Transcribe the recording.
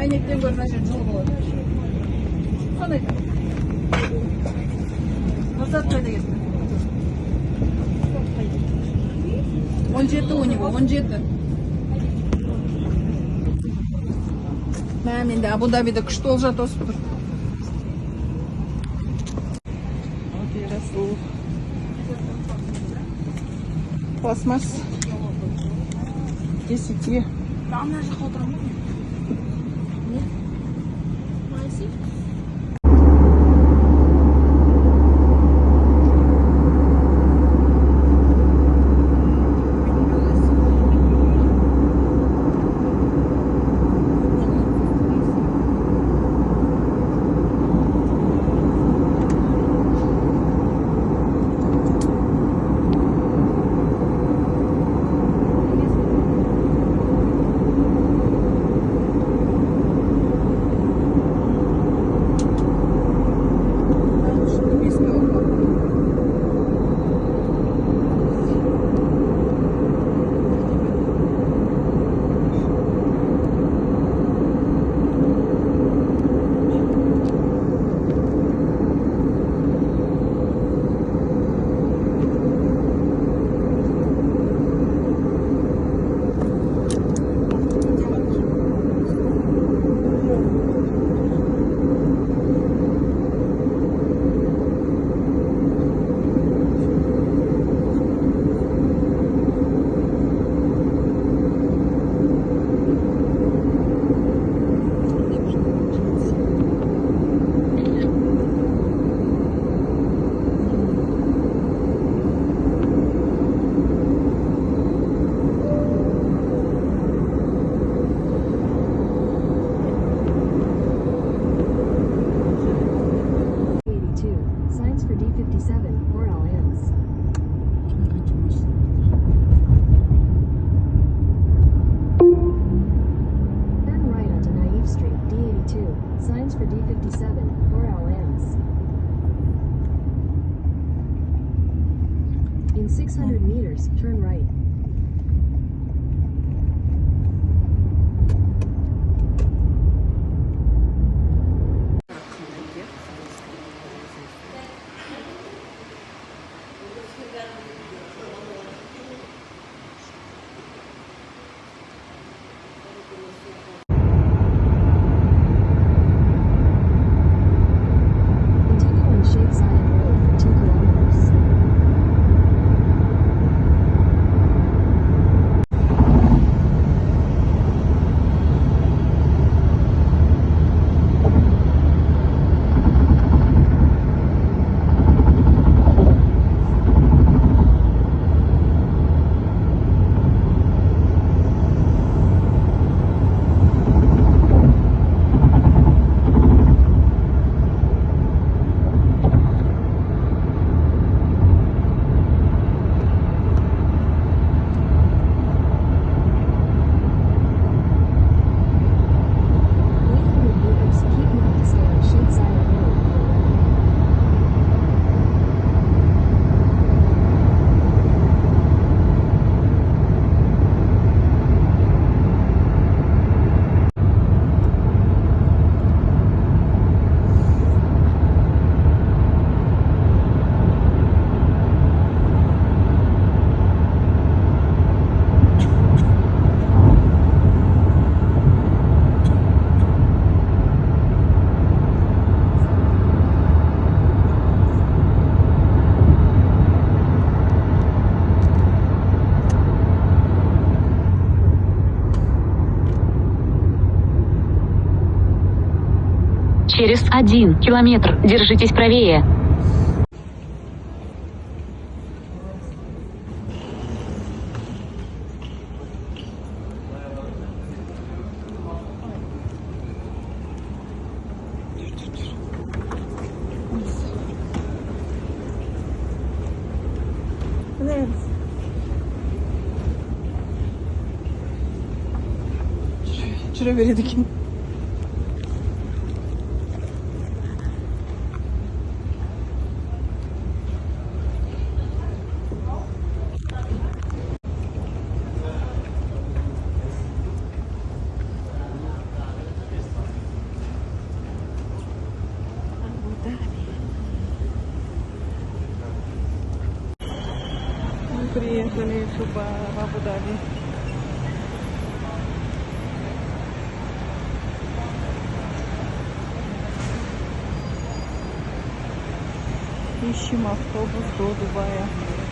Айнектен гөрі мына жер жол болады. Қандай да? Мұрсат қайда кетті? 17 у него, 17. Мен енді Абу-Дабида күшті олжа тосып тұр. Расул. Пластмасс. 10. Ана жаққа отырамын ба? Не? Майси? In 600 meters, turn right. Continue on Sheikh Zayed Road for 2 kilometers. Через 1 километр держитесь правее. Жүре береді екен. приехали в Абу-Даби. Ищем автобус до Дубая.